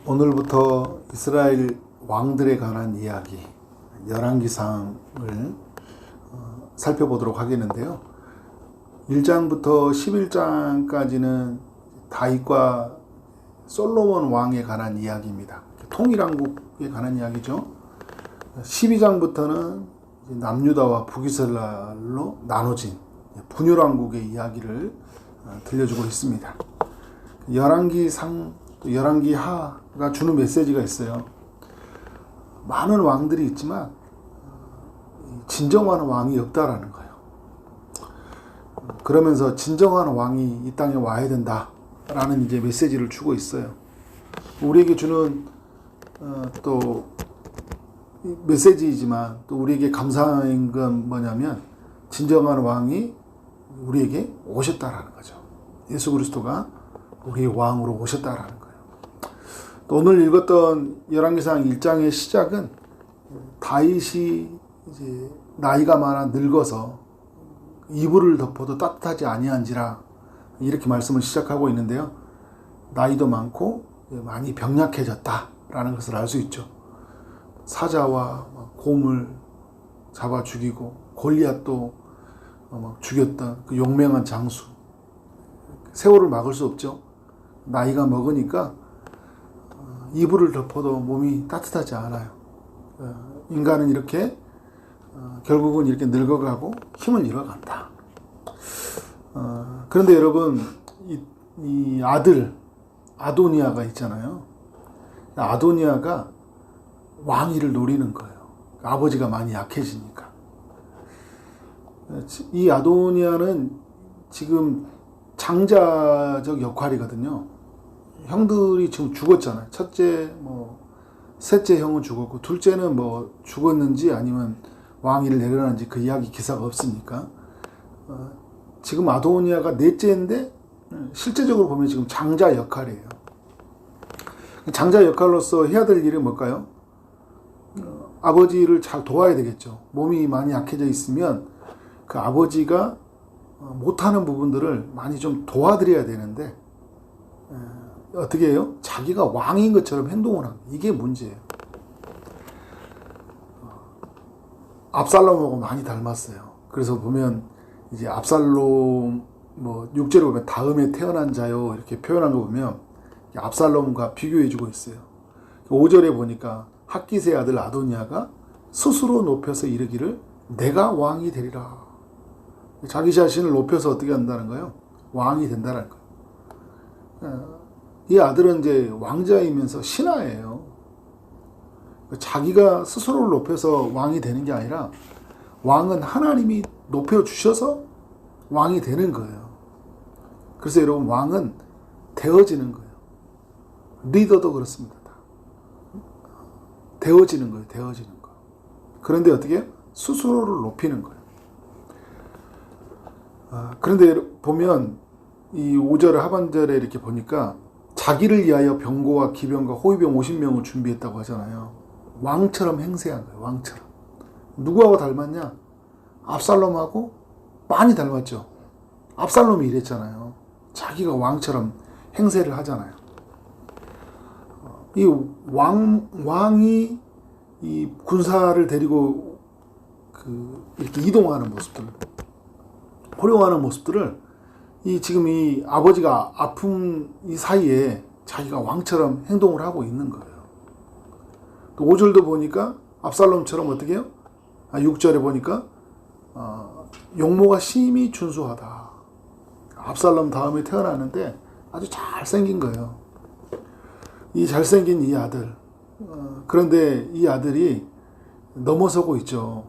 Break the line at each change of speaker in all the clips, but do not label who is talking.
오늘부터 이스라엘 왕들에 관한 이야기, 열왕기상을 살펴보도록 하겠는데요. 1장부터 11장까지는 다윗과 솔로몬 왕에 관한 이야기입니다. 통일왕국에 관한 이야기죠. 12장부터는 남유다와 북이스라엘로 나눠진 분열왕국의 이야기를 들려주고 있습니다. 열왕기상, 열왕기하가 주는 메시지가 있어요. 많은 왕들이 있지만 진정한 왕이 없다라는 거예요. 그러면서 진정한 왕이 이 땅에 와야 된다라는 이제 메시지를 주고 있어요. 우리에게 주는 또 메시지이지만 또 우리에게 감사한 건 뭐냐면 진정한 왕이 우리에게 오셨다라는 거죠. 예수 그리스도가 우리의 왕으로 오셨다라는 거예요. 또 오늘 읽었던 열왕기상 1장의 시작은 다윗이 이제 나이가 많아 늙어서 이불을 덮어도 따뜻하지 아니한지라 이렇게 말씀을 시작하고 있는데요. 나이도 많고 많이 병약해졌다라는 것을 알 수 있죠. 사자와 곰을 잡아 죽이고 골리앗도 죽였던 그 용맹한 장수. 세월을 막을 수 없죠. 나이가 먹으니까 이불을 덮어도 몸이 따뜻하지 않아요. 인간은 이렇게 결국은 이렇게 늙어가고 힘을 잃어간다. 그런데 여러분 이 아들 아도니아가 있잖아요. 아도니아가 왕위를 노리는 거예요. 아버지가 많이 약해지니까. 이 아도니아는 지금 장자적 역할이거든요. 형들이 지금 죽었잖아요. 첫째, 셋째 형은 죽었고, 둘째는 죽었는지 아니면 왕위를 내려놨는지 그 이야기 기사가 없으니까. 지금 아도니아가 넷째인데, 실제적으로 보면 지금 장자 역할이에요. 장자 역할로서 해야 될 일이 뭘까요? 아버지를 잘 도와야 되겠죠. 몸이 많이 약해져 있으면 그 아버지가 못하는 부분들을 많이 좀 도와드려야 되는데 어떻게 해요? 자기가 왕인 것처럼 행동을 합니다. 이게 문제예요. 압살롬하고 많이 닮았어요. 그래서 보면 이제 압살롬 6절에 보면 다음에 태어난 자요 이렇게 표현한 거 보면 압살롬과 비교해주고 있어요. 5절에 보니까 학기스의 아들 아도니아가 스스로 높여서 이르기를 내가 왕이 되리라. 자기 자신을 높여서 어떻게 한다는 거예요? 왕이 된다는 거예요. 이 아들은 이제 왕자이면서 신하예요. 자기가 스스로를 높여서 왕이 되는 게 아니라 왕은 하나님이 높여주셔서 왕이 되는 거예요. 그래서 여러분 왕은 되어지는 거예요. 리더도 그렇습니다. 되어지는 거예요. 되어지는 거. 그런데 어떻게? 스스로를 높이는 거예요. 그런데 보면 이 5절 하반절에 이렇게 보니까 자기를 위하여 병거와 기병과 호위병 50명을 준비했다고 하잖아요. 왕처럼 행세한 거예요. 왕처럼. 누구하고 닮았냐? 압살롬하고 많이 닮았죠. 압살롬이 이랬잖아요. 자기가 왕처럼 행세를 하잖아요. 이 왕이 이 군사를 데리고 이렇게 이동하는 모습들, 호령하는 모습들을 지금 이 아버지가 아픈 이 사이에 자기가 왕처럼 행동을 하고 있는 거예요. 또 5절도 보니까 압살롬처럼 어떻게 해요? 6절에 보니까 용모가 심히 준수하다. 압살롬 다음에 태어났는데 아주 잘생긴 거예요. 이 잘생긴 이 아들. 그런데 이 아들이 넘어서고 있죠.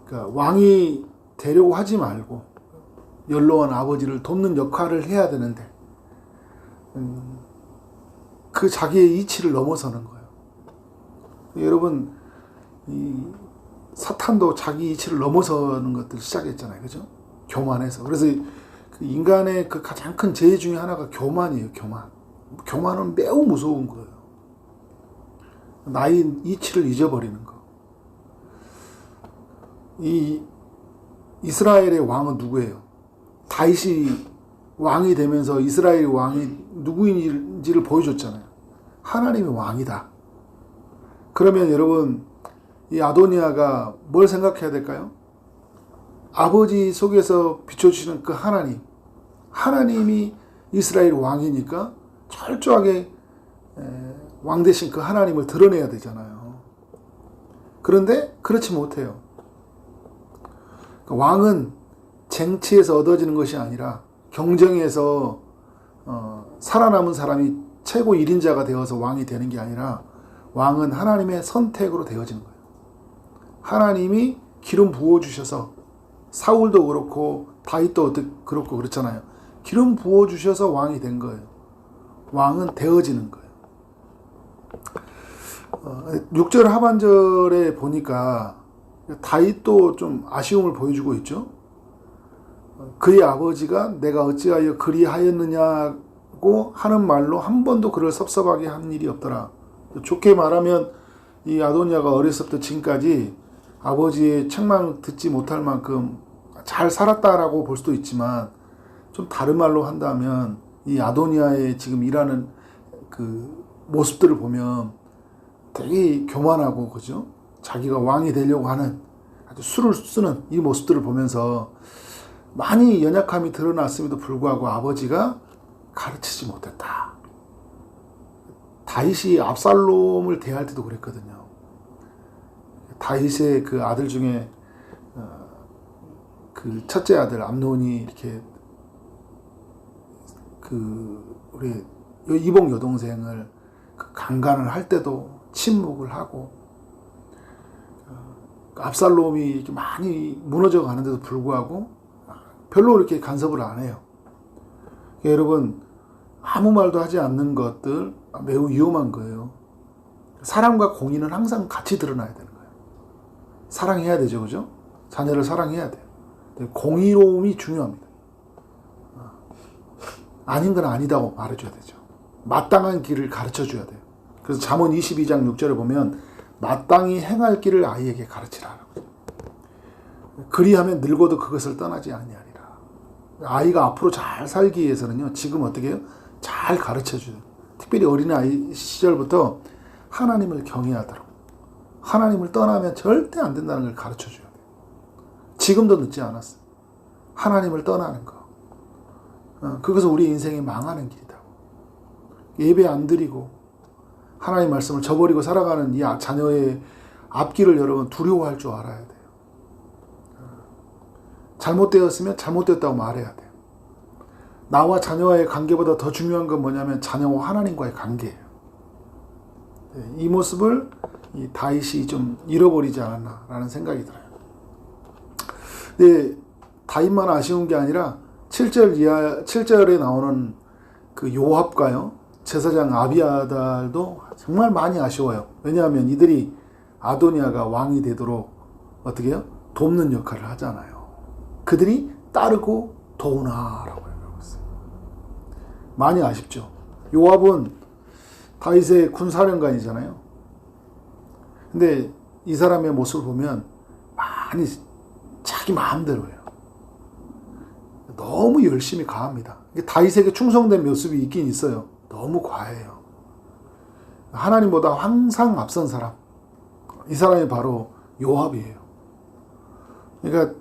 그러니까 왕이 되려고 하지 말고 연로한 아버지를 돕는 역할을 해야 되는데 그 자기의 이치를 넘어서는 거예요. 여러분 이 사탄도 자기 이치를 넘어서는 것들 시작했잖아요. 그죠? 교만해서. 그래서 그 인간의 그 가장 큰 죄 중에 하나가 교만이에요. 교만. 교만은 매우 무서운 거예요. 나의 이치를 잊어버리는 거. 이 이스라엘의 왕은 누구예요? 다윗이 왕이 되면서 이스라엘 왕이 누구인지를 보여줬잖아요. 하나님이 왕이다. 그러면 여러분, 이 아도니아가 뭘 생각해야 될까요? 아버지 속에서 비춰주시는 그 하나님이 이스라엘 왕이니까 철저하게 왕 대신 그 하나님을 드러내야 되잖아요. 그런데 그렇지 못해요. 왕은 쟁취에서 얻어지는 것이 아니라 경쟁에서 살아남은 사람이 최고 1인자가 되어서 왕이 되는 게 아니라 왕은 하나님의 선택으로 되어지는 거예요. 하나님이 기름 부어주셔서 사울도 그렇고 다윗도 그렇고 그렇잖아요. 기름 부어주셔서 왕이 된 거예요. 왕은 되어지는 거예요. 6절 하반절에 보니까 다윗도 좀 아쉬움을 보여주고 있죠. 그의 아버지가 내가 어찌하여 그리하였느냐고 하는 말로 한 번도 그를 섭섭하게 한 일이 없더라. 좋게 말하면 이 아도니아가 어렸을 때 지금까지 아버지의 책망 듣지 못할 만큼 잘 살았다라고 볼 수도 있지만, 좀 다른 말로 한다면 이 아도니아의 지금 일하는 그 모습들을 보면 되게 교만하고, 그죠? 자기가 왕이 되려고 하는 아주 수를 쓰는 이 모습들을 보면서 많이 연약함이 드러났음에도 불구하고 아버지가 가르치지 못했다. 다윗이 압살롬을 대할 때도 그랬거든요. 다윗의 그 아들 중에 그 첫째 아들 암논이 이렇게 그 우리 이복 여동생을 그 강간을 할 때도 침묵을 하고, 압살롬이 이렇게 많이 무너져 가는데도 불구하고 별로 이렇게 간섭을 안 해요. 그러니까 여러분, 아무 말도 하지 않는 것들 매우 위험한 거예요. 사랑과 공의는 항상 같이 드러나야 되는 거예요. 사랑해야 되죠, 그죠? 자녀를 사랑해야 돼요. 공의로움이 중요합니다. 아닌 건 아니다고 말해줘야 되죠. 마땅한 길을 가르쳐줘야 돼요. 그래서 잠언 22장 6절에 보면 마땅히 행할 길을 아이에게 가르치라. 그리하면 늙어도 그것을 떠나지 아니하리라. 아이가 앞으로 잘 살기 위해서는요, 지금 어떻게 해요? 잘 가르쳐줘요. 특별히 어린아이 시절부터 하나님을 경외하도록, 하나님을 떠나면 절대 안 된다는 걸 가르쳐줘야 돼요. 지금도 늦지 않았어요. 하나님을 떠나는 거. 그것은 우리 인생이 망하는 길이다. 예배 안 드리고 하나님 말씀을 저버리고 살아가는 이 자녀의 앞길을 여러분 두려워할 줄 알아야 돼요. 잘못되었으면 잘못되었다고 말해야 돼요. 나와 자녀와의 관계보다 더 중요한 건 뭐냐면 자녀와 하나님과의 관계예요. 이 모습을 이 다윗이 좀 잃어버리지 않았나라는 생각이 들어요. 근데 다윗만 아쉬운 게 아니라 7절에 나오는 그 요압과요, 제사장 아비아달도 정말 많이 아쉬워요. 왜냐하면 이들이 아도니아가 왕이 되도록 어떻게 해요? 돕는 역할을 하잖아요. 그들이 따르고 도우나라고 얘기하고 있어요. 많이 아쉽죠. 요압은 다윗의 군사령관이잖아요. 근데 이 사람의 모습을 보면 많이 자기 마음대로 해요. 너무 열심히 가합니다. 다윗에게 충성된 모습이 있긴 있어요. 너무 과해요. 하나님보다 항상 앞선 사람, 이 사람이 바로 요압이에요. 그러니까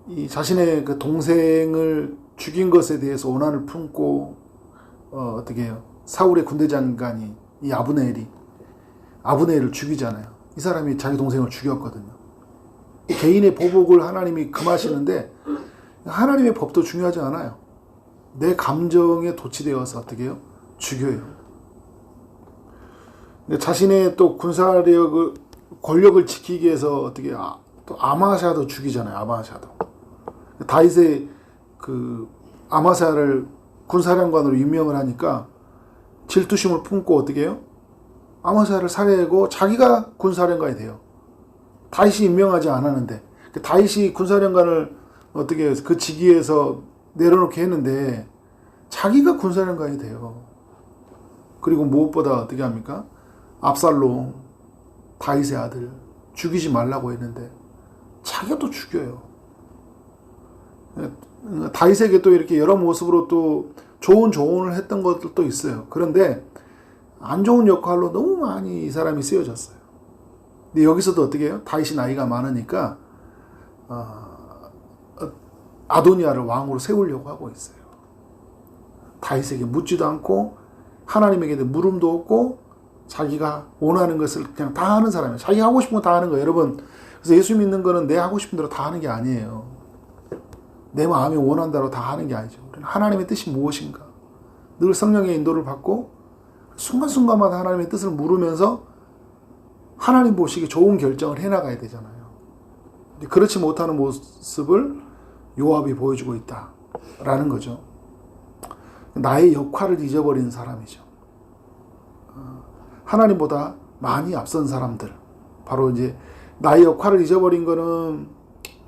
이 자신의 그 동생을 죽인 것에 대해서 오난을 품고 어떻게 해요? 사울의 군대 장관이 이 아브네엘을 죽이잖아요. 이 사람이 자기 동생을 죽였거든요. 개인의 보복을 하나님이 금하시는데 하나님의 법도 중요하지 않아요. 내 감정에 도취되어서 어떻게 해요? 죽여요. 자신의 또 군사력을, 권력을 지키기 위해서 어떻게 또 아마샤도 죽이잖아요. 아마샤도. 다윗의 그 아마샤를 군사령관으로 임명을 하니까 질투심을 품고 어떻게 해요? 아마샤를 살해하고 자기가 군사령관이 돼요. 다윗이 임명하지 않았는데. 다윗이 군사령관을 어떻게 해서 그 직위에서 내려놓게 했는데 자기가 군사령관이 돼요. 그리고 무엇보다 어떻게 합니까? 압살롬, 다윗의 아들 죽이지 말라고 했는데 자기가 또 죽여요. 다윗에게 또 이렇게 여러 모습으로 또 좋은 조언을 했던 것들도 있어요. 그런데 안 좋은 역할로 너무 많이 이 사람이 쓰여졌어요. 근데 여기서도 어떻게 해요? 다윗이 나이가 많으니까 아도니아를 왕으로 세우려고 하고 있어요. 다윗에게 묻지도 않고 하나님에게 물음도 없고 자기가 원하는 것을 그냥 다 하는 사람이에요. 자기가 하고 싶은 거 다 하는 거예요. 여러분, 그래서 예수 믿는 거는 내 하고 싶은 대로 다 하는 게 아니에요. 내 마음이 원하는 대로 다 하는 게 아니죠. 하나님의 뜻이 무엇인가? 늘 성령의 인도를 받고 순간순간마다 하나님의 뜻을 물으면서 하나님 보시기에 좋은 결정을 해나가야 되잖아요. 그렇지 못하는 모습을 요압이 보여주고 있다라는 거죠. 나의 역할을 잊어버린 사람이죠. 하나님보다 많이 앞선 사람들. 바로 이제 나의 역할을 잊어버린 거는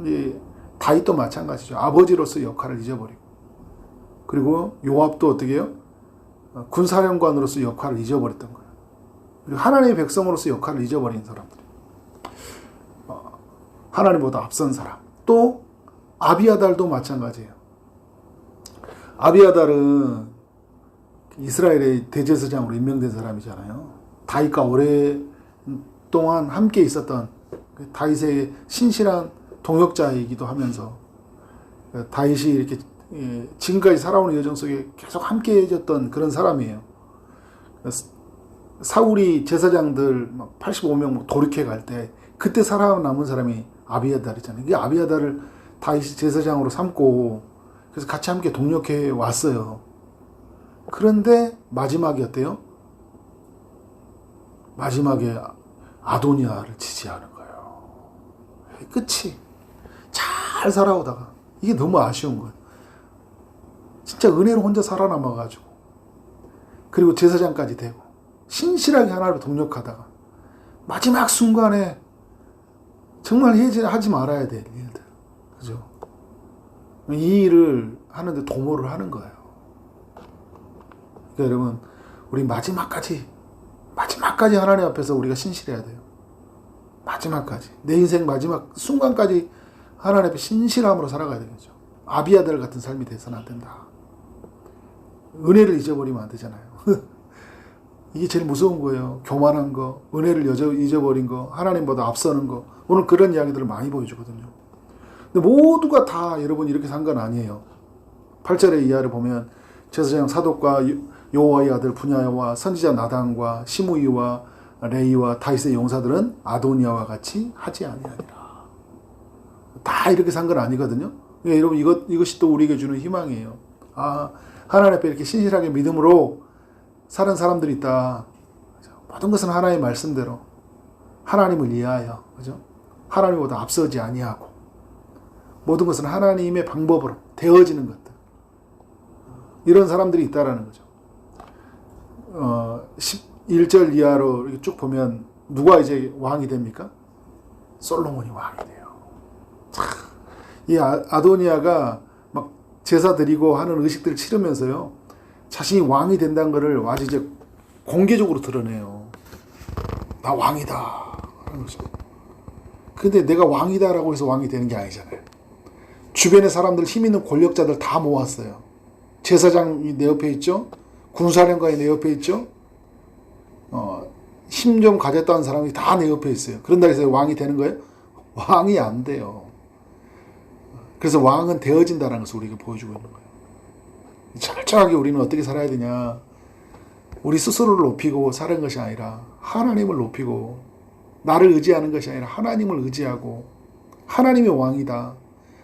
이제 다윗도 마찬가지죠. 아버지로서 역할을 잊어버리고. 그리고 요압도 어떻게 해요? 군사령관으로서 역할을 잊어버렸던 거예요. 그리고 하나님의 백성으로서 역할을 잊어버린 사람들. 하나님보다 앞선 사람. 또 아비아달도 마찬가지예요. 아비아달은 이스라엘의 대제사장으로 임명된 사람이잖아요. 다윗과 오랫동안 함께 있었던 다윗의 신실한 동역자이기도 하면서 다윗이 이렇게 지금까지 살아오는 여정 속에 계속 함께 해줬던 그런 사람이에요. 사울이 제사장들 85명 돌이켜 갈 때 그때 살아남은 사람이 아비아달이잖아요. 이 아비아달을 다윗이 제사장으로 삼고 그래서 같이 함께 동역해 왔어요. 그런데 마지막이 어때요? 마지막에 아도니아를 지지하는 거예요. 끝이 잘 살아오다가 이게 너무 아쉬운 거예요. 진짜 은혜로 혼자 살아남아가지고 그리고 제사장까지 되고 신실하게 하나님을 동력하다가 마지막 순간에 정말 하지 말아야 될 일들, 그죠? 이 일을 하는데 도모를 하는 거예요. 그러니까 여러분, 우리 마지막까지 하나님 앞에서 우리가 신실해야 돼요. 마지막까지. 내 인생 마지막 순간까지 하나님 앞에 신실함으로 살아가야 되겠죠. 아비아달 같은 삶이 돼서는 안 된다. 은혜를 잊어버리면 안 되잖아요. 이게 제일 무서운 거예요. 교만한 거, 은혜를 잊어버린 거, 하나님보다 앞서는 거. 오늘 그런 이야기들을 많이 보여주거든요. 근데 모두가 다 여러분 이렇게 산 건 아니에요. 8절의 이하를 보면 제사장 사독과 여호와의 아들 분야와 선지자 나단과 시므이와 레이와 다윗의 용사들은 아도니아와 같이 하지 아니하니라. 다 이렇게 산 건 아니거든요. 그러니까 여러분 이것이 또 우리에게 주는 희망이에요. 하나님 앞에 이렇게 신실하게 믿음으로 사는 사람들이 있다. 모든 것은 하나님의 말씀대로 하나님을 이해하여, 그죠? 하나님보다 앞서지 아니하고 모든 것은 하나님의 방법으로 되어지는 것들. 이런 사람들이 있다라는 거죠. 11절 이하로 이렇게 쭉 보면 누가 이제 왕이 됩니까? 솔로몬이 왕이 돼요. 이 아도니아가 막 제사 드리고 하는 의식들을 치르면서요, 자신이 왕이 된다는 것을 아주 이제 공개적으로 드러내요. 나 왕이다. 근데 내가 왕이다라고 해서 왕이 되는 게 아니잖아요. 주변의 사람들, 힘 있는 권력자들 다 모았어요. 제사장이 내 옆에 있죠. 군사령관이 내 옆에 있죠. 힘 좀 가졌다는 사람이 다 내 옆에 있어요. 그런다 해서 왕이 되는 거예요? 왕이 안 돼요. 그래서 왕은 되어진다는 것을 우리에게 보여주고 있는 거예요. 철저하게 우리는 어떻게 살아야 되냐. 우리 스스로를 높이고 사는 것이 아니라 하나님을 높이고, 나를 의지하는 것이 아니라 하나님을 의지하고, 하나님이 왕이다.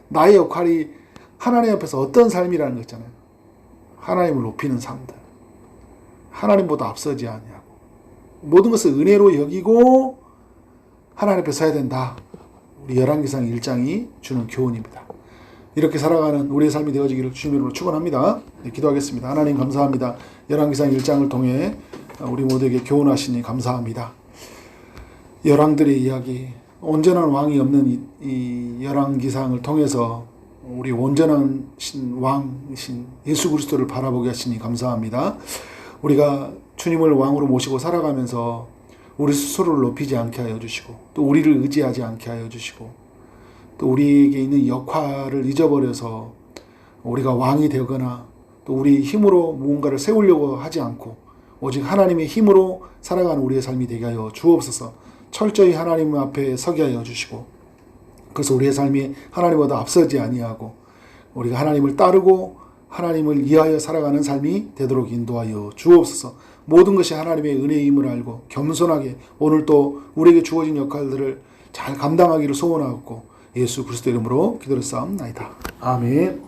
나의 역할이 하나님 앞에서 어떤 삶이라는 거 있잖아요. 하나님을 높이는 삶들. 하나님보다 앞서지 아니하고 모든 것을 은혜로 여기고 하나님 앞에 서야 된다. 우리 열왕기상 1장이 주는 교훈입니다. 이렇게 살아가는 우리의 삶이 되어지기를 주님으로 축원합니다. 네, 기도하겠습니다. 하나님 감사합니다. 열왕기상 1장을 통해 우리 모두에게 교훈하시니 감사합니다. 열왕들의 이야기, 온전한 왕이 없는 이 열왕기상을 통해서 우리 온전한 왕이신 예수 그리스도를 바라보게 하시니 감사합니다. 우리가 주님을 왕으로 모시고 살아가면서 우리 스스로를 높이지 않게 하여 주시고, 또 우리를 의지하지 않게 하여 주시고, 또 우리에게 있는 역할을 잊어버려서 우리가 왕이 되거나 또 우리 힘으로 무언가를 세우려고 하지 않고 오직 하나님의 힘으로 살아가는 우리의 삶이 되게 하여 주옵소서. 철저히 하나님 앞에 서게 하여 주시고, 그래서 우리의 삶이 하나님보다 앞서지 아니하고 우리가 하나님을 따르고 하나님을 이해하여 살아가는 삶이 되도록 인도하여 주옵소서. 모든 것이 하나님의 은혜임을 알고 겸손하게 오늘 또 우리에게 주어진 역할들을 잘 감당하기를 소원하고 예수 그리스도 이름으로 기도를 쌓옵나이다. 아멘.